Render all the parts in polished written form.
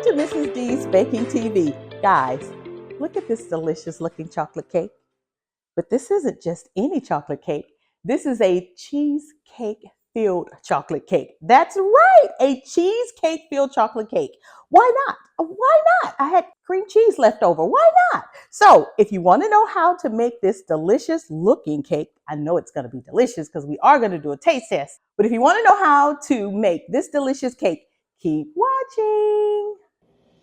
Welcome to Mrs. D's Baking TV. Guys, look at this delicious looking chocolate cake. But this isn't just any chocolate cake. This is a cheesecake filled chocolate cake. That's right, a cheesecake filled chocolate cake. Why not? Why not? I had cream cheese left over. Why not? So, if you want to know how to make this delicious looking cake, I know it's going to be delicious because we are going to do a taste test. But if you want to know how to make this delicious cake, keep watching.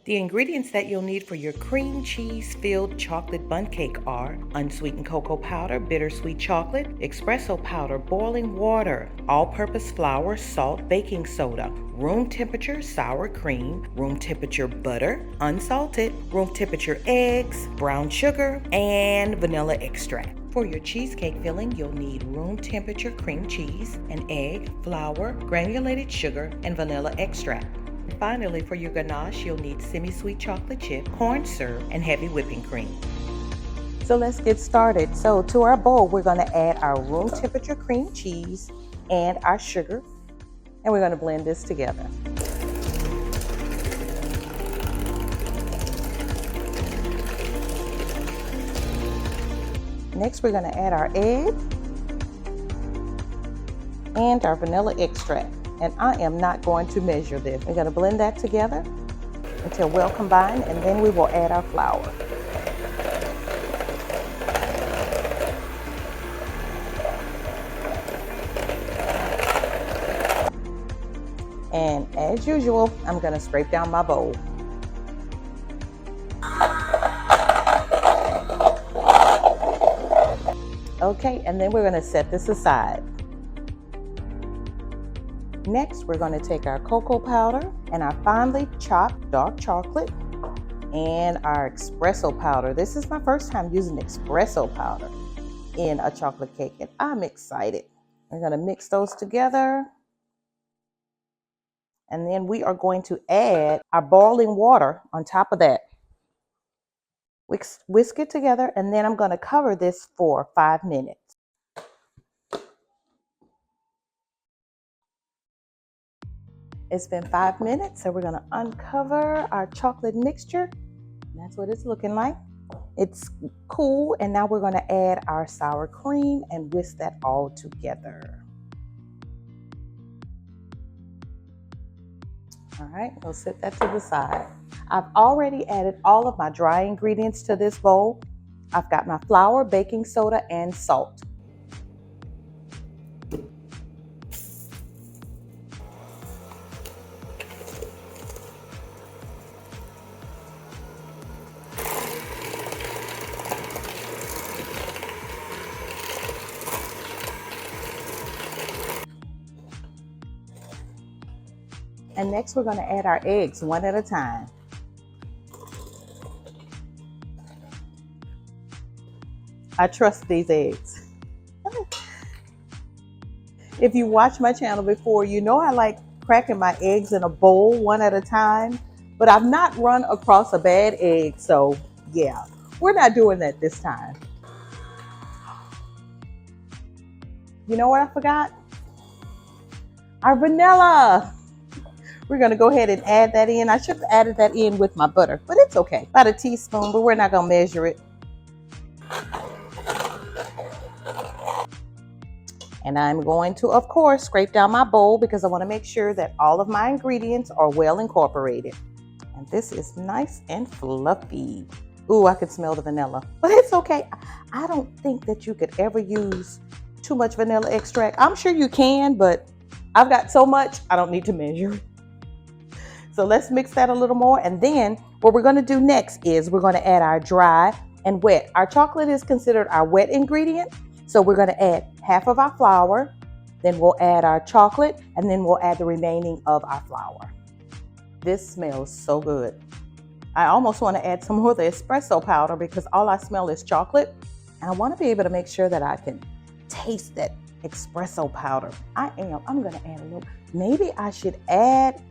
The ingredients that you'll need for your cream cheese filled chocolate bundt cake are unsweetened cocoa powder, bittersweet chocolate, espresso powder, boiling water, all-purpose flour, salt, baking soda, room temperature sour cream, room temperature butter, unsalted, room temperature eggs, brown sugar, and vanilla extract. For your cheesecake filling, you'll need room temperature cream cheese, an egg, flour, granulated sugar, and vanilla extract. Finally, for your ganache, you'll need semi-sweet chocolate chip, corn syrup, and heavy whipping cream. So let's get started. So to our bowl, we're going to add our room temperature cream cheese and our sugar, and we're going to blend this together. Next, we're going to add our egg and our vanilla extract. And I am not going to measure this. We're going to blend that together until well combined, and then we will add our flour. And as usual, I'm going to scrape down my bowl. Okay, and then we're going to set this aside. Next, we're going to take our cocoa powder and our finely chopped dark chocolate and our espresso powder. This is my first time using espresso powder in a chocolate cake, and I'm excited. We're going to mix those together. And then we are going to add our boiling water on top of that. Whisk it together, and then I'm going to cover this for 5 minutes. It's been 5 minutes, so we're going to uncover our chocolate mixture. That's what it's looking like. It's cool, and now we're going to add our sour cream and whisk that all together. All right, we'll set that to the side. I've already added all of my dry ingredients to this bowl. I've got my flour, baking soda, and salt. And next we're going to add our eggs one at a time. I trust these eggs. If you watch my channel before, you know I like cracking my eggs in a bowl one at a time, but I've not run across a bad egg, so yeah, we're not doing that this time. You know what I forgot? Our vanilla. We're going to go ahead and add that in. I should have added that in with my butter, but it's okay. About a teaspoon, but we're not going to measure it. And I'm going to, of course, scrape down my bowl because I want to make sure that all of my ingredients are well incorporated. And this is nice and fluffy. Ooh, I can smell the vanilla, but it's okay. I don't think that you could ever use too much vanilla extract. I'm sure you can, but I've got so much, I don't need to measure it. So let's mix that a little more. And then what we're going to do next is we're going to add our dry and wet. Our chocolate is considered our wet ingredient. So we're going to add half of our flour, then we'll add our chocolate, and then we'll add the remaining of our flour. This smells so good. I almost want to add some more of the espresso powder because all I smell is chocolate. And I want to be able to make sure that I can taste that espresso powder. I'm going to add a little. Maybe I should add,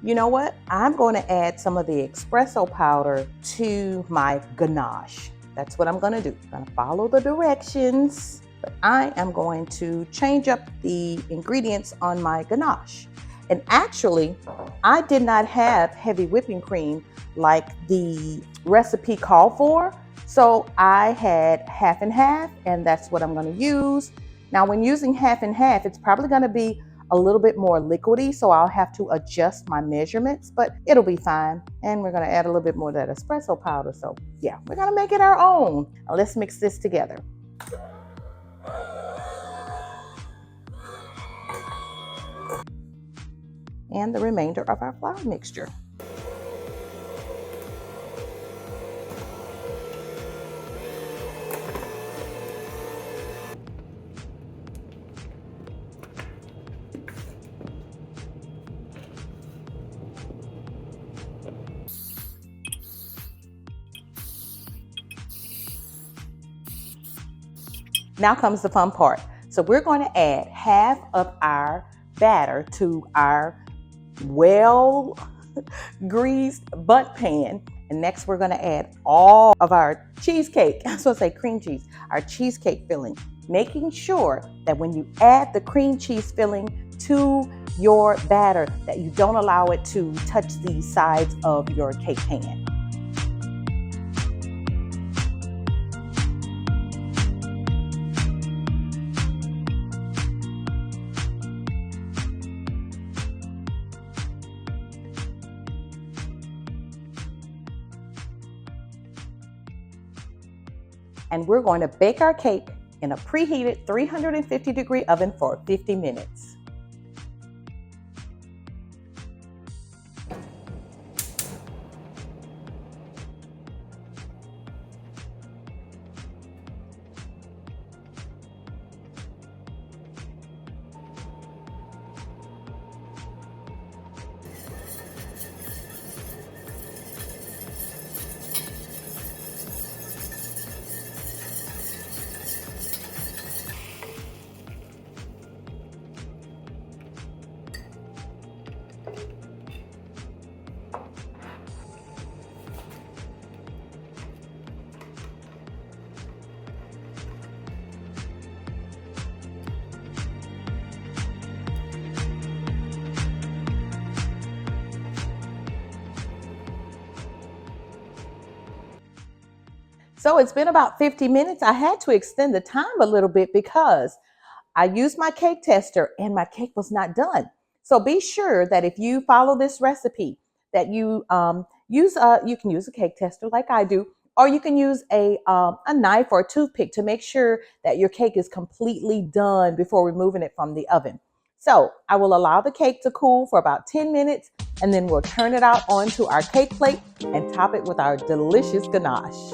you know what? I'm going to add some of the espresso powder to my ganache. That's what I'm going to do. I'm going to follow the directions, but I am going to change up the ingredients on my ganache. And actually, I did not have heavy whipping cream like the recipe called for. So I had half and half, and that's what I'm going to use. Now, when using half and half, it's probably going to be a little bit more liquidy, so I'll have to adjust my measurements, but it'll be fine. And we're going to add a little bit more of that espresso powder. So yeah, we're going to make it our own. Now, let's mix this together. And the remainder of our flour mixture. Now comes the fun part. So we're going to add half of our batter to our well greased butt pan. And next we're going to add all of our cheesecake, I was going to say cream cheese, our cheesecake filling, making sure that when you add the cream cheese filling to your batter, that you don't allow it to touch the sides of your cake pan. And we're going to bake our cake in a preheated 350-degree oven for 50 minutes. So it's been about 50 minutes. I had to extend the time a little bit because I used my cake tester and my cake was not done. So be sure that if you follow this recipe, that you you can use a cake tester like I do, or you can use a knife or a toothpick to make sure that your cake is completely done before removing it from the oven. So I will allow the cake to cool for about 10 minutes, and then we'll turn it out onto our cake plate and top it with our delicious ganache.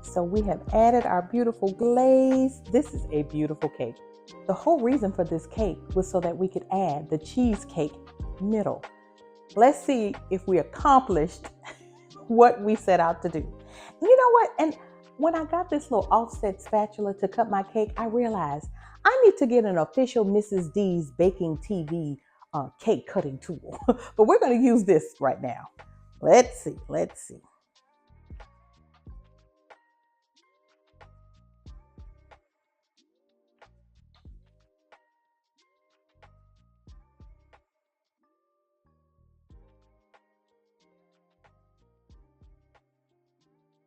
So we have added our beautiful glaze. This is a beautiful cake. The whole reason for this cake was so that we could add the cheesecake middle. Let's see if we accomplished what we set out to do. And you know what? And when I got this little offset spatula to cut my cake, I realized I need to get an official Mrs. D's Baking TV cake cutting tool. But we're going to use this right now. Let's see.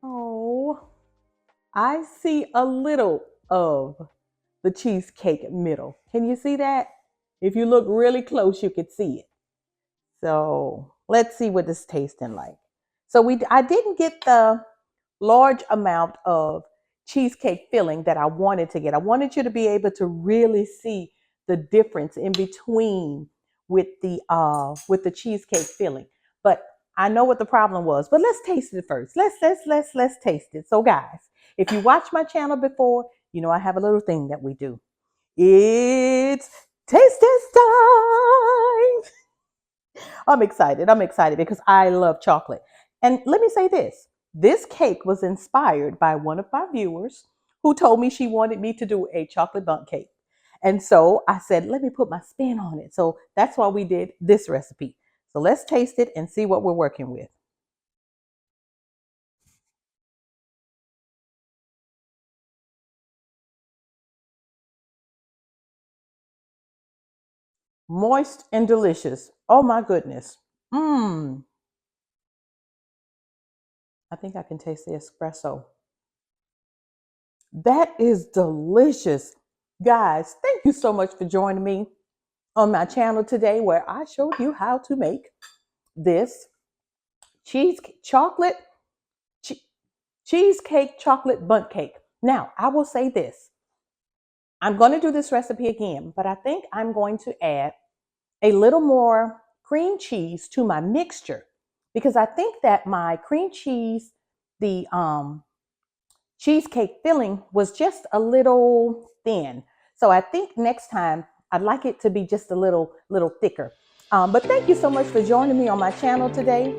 Oh, I see a little of the cheesecake middle. Can you see that? If you look really close, you could see it. So let's see what it's tasting like. So I didn't get the large amount of cheesecake filling that I wanted to get. I wanted you to be able to really see the difference in between with the cheesecake filling. But I know what the problem was, but let's taste it first. Let's taste it. So guys, if you watch my channel before, you know I have a little thing that we do. It's taste test time. I'm excited. I'm excited because I love chocolate. And let me say this cake was inspired by one of my viewers who told me she wanted me to do a chocolate bundt cake. And so I said, let me put my spin on it. So that's why we did this recipe. So let's taste it and see what we're working with. Moist and delicious. Oh my goodness. Mmm. I think I can taste the espresso. That is delicious. Guys, thank you so much for joining me on my channel today where I showed you how to make this chocolate che- cheesecake chocolate bundt cake. Now, I will say this. I'm going to do this recipe again, but I think I'm going to add a little more cream cheese to my mixture because I think that my cream cheese, the cheesecake filling was just a little thin. So I think next time I'd like it to be just a little thicker. But thank you so much for joining me on my channel today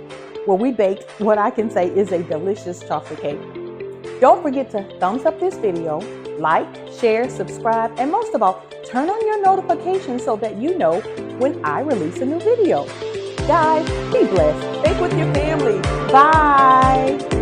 where we baked what I can say is a delicious chocolate cake. Don't forget to thumbs up this video, like, share, subscribe, and most of all, turn on your notifications so that you know when I release a new video. Guys, be blessed. Bake with your family. Bye.